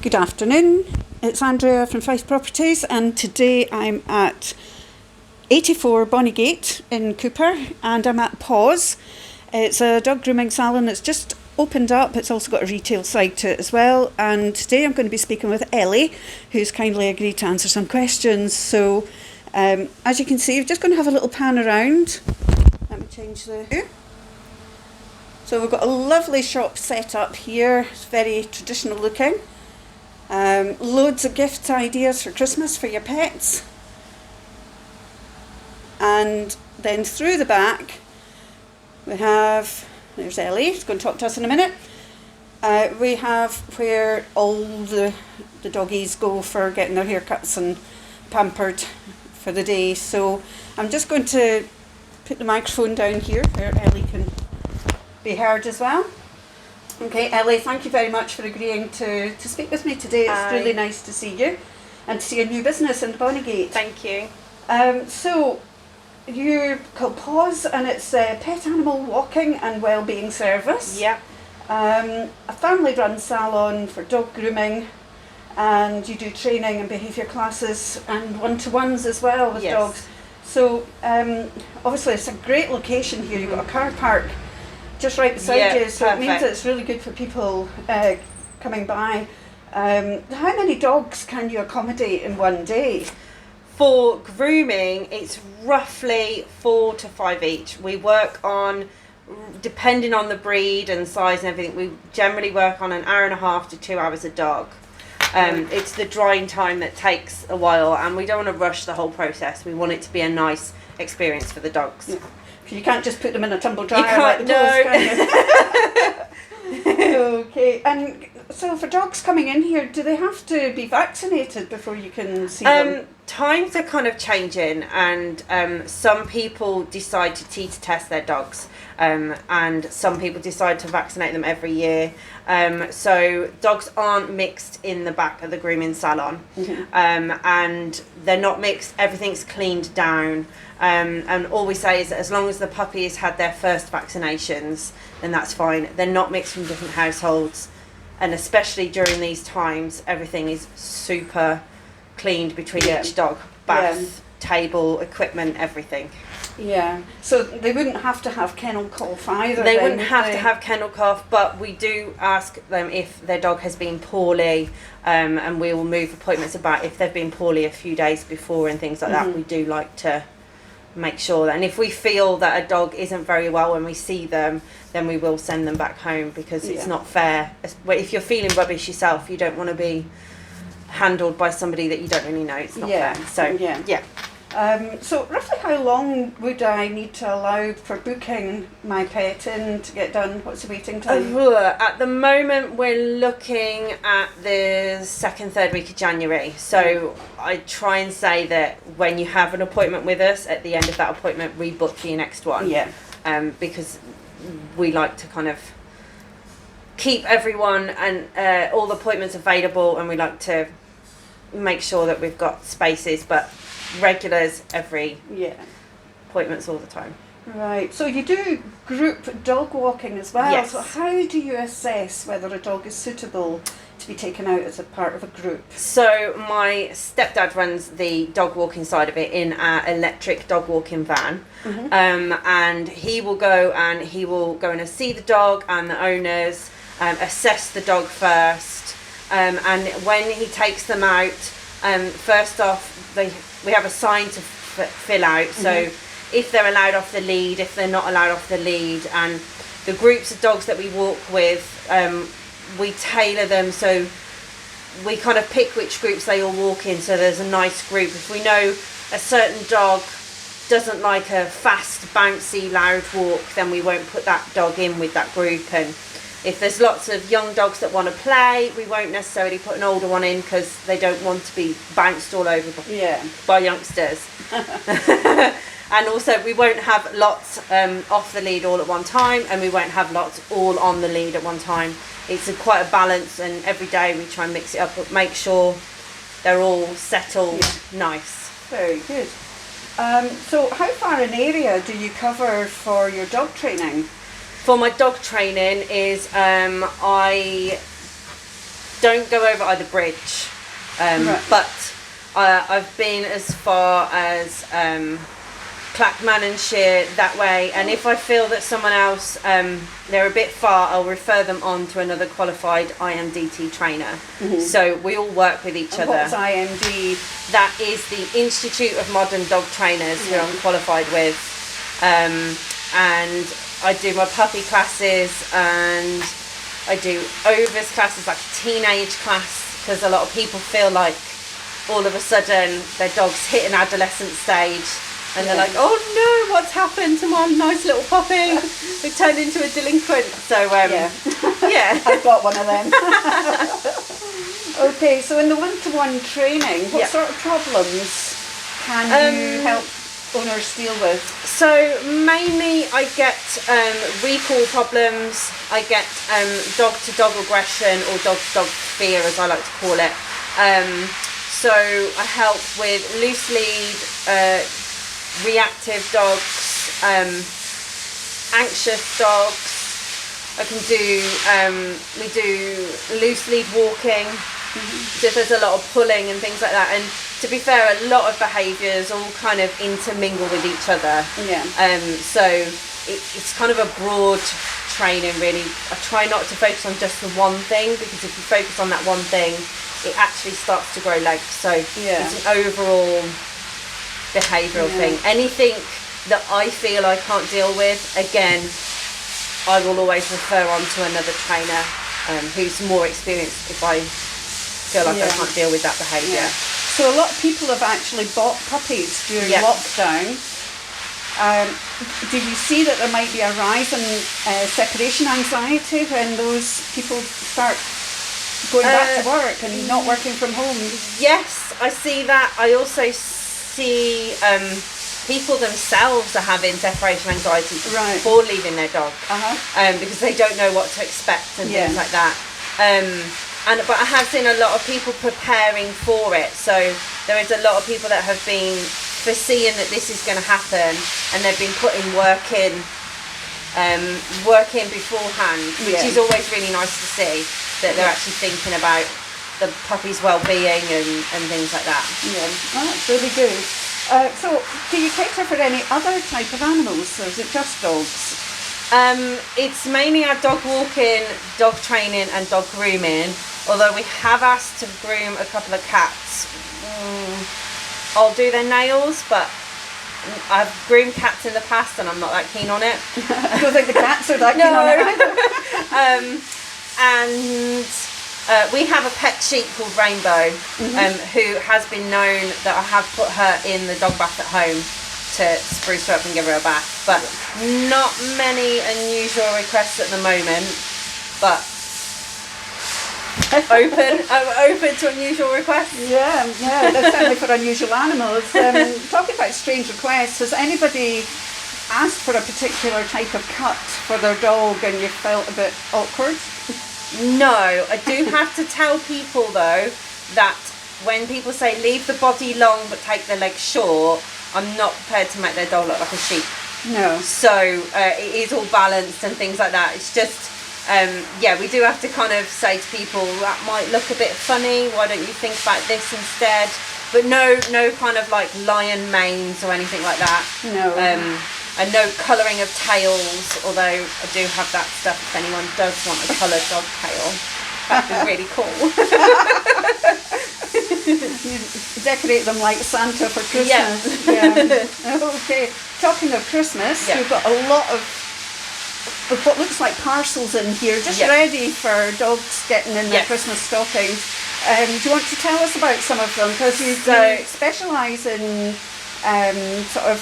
Good afternoon, it's Andrea from Fife Properties, and today I'm at 84 Bonnygate in Cupar, and I'm at Pawws. It's a dog grooming salon that's just opened up. It's also got a retail side to it as well, and today I'm going to be speaking with Ellie, who's kindly agreed to answer some questions. So as you can see, we're just going to have a little pan around. Let me change the view. So we've got a lovely shop set up here. It's very traditional looking. Loads of gift ideas for Christmas for your pets. And then through the back we have, there's Ellie, she's going to talk to us in a minute. We have where all the doggies go for getting their haircuts and pampered for the day. So I'm just going to put the microphone down here where Ellie can be heard as well. Okay, Ellie, thank you very much for agreeing to speak with me today. It's really nice to see you and to see a new business in Bonnygate. Thank you. So you're called Pawws, and it's a pet animal walking and wellbeing service. Yeah. A family-run salon for dog grooming, and you do training and behaviour classes and one-to-ones as well with dogs. So obviously it's a great location here. You've got a car park just right beside you, so perfect. it means it's really good for people coming by. How many dogs can you accommodate in one day? For grooming, it's roughly 4 to 5 each. We work on, depending on the breed and size and everything, we generally work on an hour and a half to 2 hours a dog. It's the drying time that takes a while, and we don't want to rush the whole process. We want it to be a nice experience for the dogs. Yeah. You can't just put them in a tumble dryer. You can't, Okay, and so for dogs coming in here, do they have to be vaccinated before you can see them? Times are kind of changing, and some people decide to teeter test their dogs, and some people decide to vaccinate them every year. So dogs aren't mixed in the back of the grooming salon, and they're not mixed. Everything's cleaned down. And all we say is that as long as the puppy has had their first vaccinations, then that's fine. They're not mixed from different households, and especially during these times, everything is super cleaned between each dog. Bath, table, equipment, everything. Yeah, so they wouldn't have to have kennel cough either. They wouldn't have to have kennel cough, but we do ask them if their dog has been poorly, and we will move appointments about if they've been poorly a few days before and things like that. We do like to make sure that, and if we feel that a dog isn't very well when we see them, then we will send them back home, because it's not fair. If you're feeling rubbish yourself, you don't want to be handled by somebody that you don't really know. It's not fair. So so roughly how long would I need to allow for booking my pet in to get done? What's the waiting time? At the moment we're looking at the second, third week of January. So I try and say that when you have an appointment with us, at the end of that appointment, rebook for your next one. Because we like to kind of keep everyone and all the appointments available, and we like to make sure that we've got spaces, but regulars every appointments all the time. Right, so you do group dog walking as well. Yes. So how do you assess whether a dog is suitable to be taken out as a part of a group? So my stepdad runs the dog walking side of it in our electric dog walking van. And he will go and see the dog and the owners, assess the dog first, and when he takes them out, first off we have a sign to fill out, so if they're allowed off the lead, if they're not allowed off the lead, and the groups of dogs that we walk with, we tailor them, so we kind of pick which groups they all walk in, so there's a nice group. If we know a certain dog doesn't like a fast, bouncy, loud walk, then we won't put that dog in with that group. And if there's lots of young dogs that want to play, we won't necessarily put an older one in, because they don't want to be bounced all over by youngsters. And also we won't have lots off the lead all at one time, and we won't have lots all on the lead at one time. It's quite a balance, and every day we try and mix it up, but make sure they're all settled nice. Very good. So how far an area do you cover for your dog training? For my dog training is I don't go over either bridge. Right. But I've been as far as Clackman and Shear that way, and if I feel that someone else they're a bit far, I'll refer them on to another qualified IMDT trainer. So we all work with each other. What's IMD? That is the Institute of Modern Dog Trainers, who I'm qualified with, and I do my puppy classes, and I do overs classes, like a teenage class, because a lot of people feel like all of a sudden their dog's hit an adolescent stage and they're like, oh no, what's happened to my nice little puppy? They've turned into a delinquent. So yeah. I've got one of them. Okay, so in the one-to-one training, what sort of problems can you help owners deal with? So mainly I get recall problems, I get dog-to-dog aggression, or dog-to-dog fear, as I like to call it. So I help with loose lead, reactive dogs, anxious dogs. I can do, we do loose lead walking, so if there's a lot of pulling and things like that. And to be fair, a lot of behaviours all kind of intermingle with each other. So it's kind of a broad training, really. I try not to focus on just the one thing, because if you focus on that one thing, it actually starts to grow legs. So it's an overall behavioural thing. Anything that I feel I can't deal with, again, I will always refer on to another trainer who's more experienced if I feel like I can't deal with that behaviour. So a lot of people have actually bought puppies during lockdown. Did you see that there might be a rise in separation anxiety when those people start going back to work and not working from home? Yes, I see that. I also see people themselves are having separation anxiety before leaving their dog, because they don't know what to expect and things like that. But I have seen a lot of people preparing for it. So there is a lot of people that have been foreseeing that this is going to happen, and they've been putting work in beforehand, which is always really nice to see, that they're actually thinking about the puppy's well-being and things like that. That's really good. So do you cater for any other type of animals, or is it just dogs? It's mainly our dog walking, dog training and dog grooming, although we have asked to groom a couple of cats. I'll do their nails, but I've groomed cats in the past and I'm not that keen on it. I don't think the cats are that keen on it either. And we have a pet sheep called Rainbow, who has been known that I have put her in the dog bath at home to spruce her up and give her a bath, but not many unusual requests at the moment, but open to unusual requests. That's certainly for unusual animals. Talking about strange requests, has anybody asked for a particular type of cut for their dog and you felt a bit awkward? No, I do have to tell people though that when people say leave the body long but take the legs short, I'm not prepared to make their dog look like a sheep. No. So it is all balanced and things like that. It's just, we do have to kind of say to people, that might look a bit funny, why don't you think about this instead? But no kind of like lion manes or anything like that. No. And no colouring of tails, although I do have that stuff if anyone does want a coloured dog tail. That'd be really cool. You decorate them like Santa for Christmas. Okay, talking of Christmas, we've got a lot of what looks like parcels in here, just ready for dogs getting in their Christmas stockings. Do you want to tell us about some of them? Because you specialise in sort of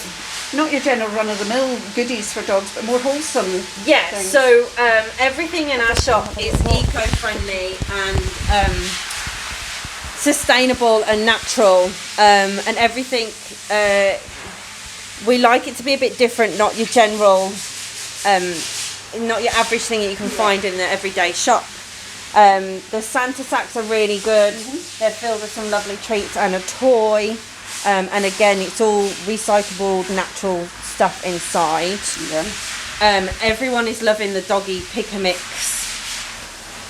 not your general run-of-the-mill goodies for dogs, but more wholesome things. So everything in our shop is eco-friendly and sustainable and natural, and everything we like it to be a bit different, not your general not your average thing that you can find in the everyday shop. The Santa sacks are really good. They're filled with some lovely treats and a toy. And again, it's all recyclable, natural stuff inside. Everyone is loving the doggy pick-a-mix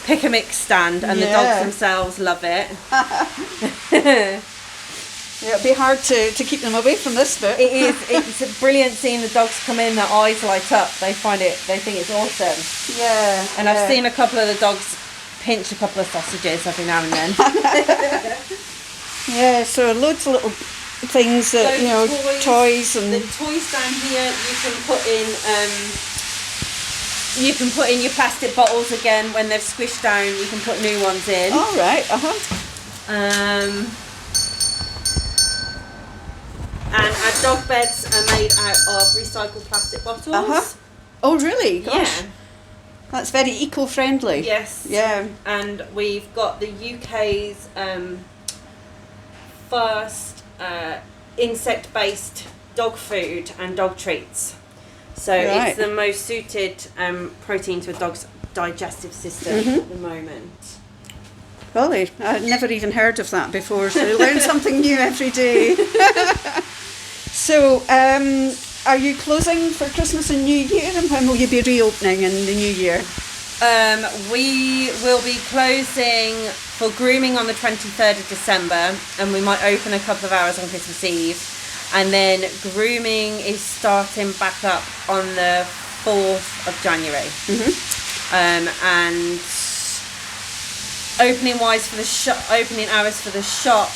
pick a mix stand, and the dogs themselves love it. Yeah, it'd be hard to keep them away from this bit. It is. It's brilliant seeing the dogs come in. Their eyes light up. They find it. They think it's awesome. Yeah. And I've seen a couple of the dogs pinch a couple of sausages every now and then. Yeah. So loads of little things that toys and the toys down here. You can put in your plastic bottles again when they've squished down. You can put new ones in. All right. And our dog beds are made out of recycled plastic bottles. Oh, really? Gosh. Yeah. That's very eco-friendly. Yes. Yeah. And we've got the UK's first insect-based dog food and dog treats. So it's the most suited protein to a dog's digestive system at the moment. Really? I'd never even heard of that before, so you learn something new every day. So, are you closing for Christmas and New Year, and when will you be reopening in the New Year? We will be closing for grooming on the 23rd of December, and we might open a couple of hours on Christmas Eve. And then grooming is starting back up on the 4th of January. And opening hours for the shop,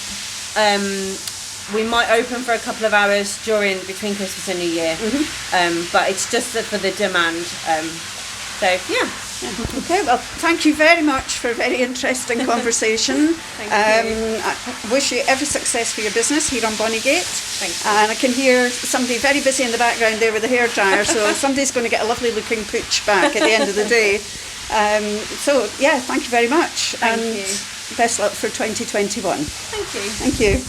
we might open for a couple of hours between Christmas and New Year. But it's just for the demand. Okay, well, thank you very much for a very interesting conversation. Thank you. I wish you every success for your business here on Bonnygate. Thank you. And I can hear somebody very busy in the background there with the hairdryer, so somebody's going to get a lovely looking pooch back at the end of the day. Thank you very much. Thank you. Best luck for 2021. Thank you. Thank you.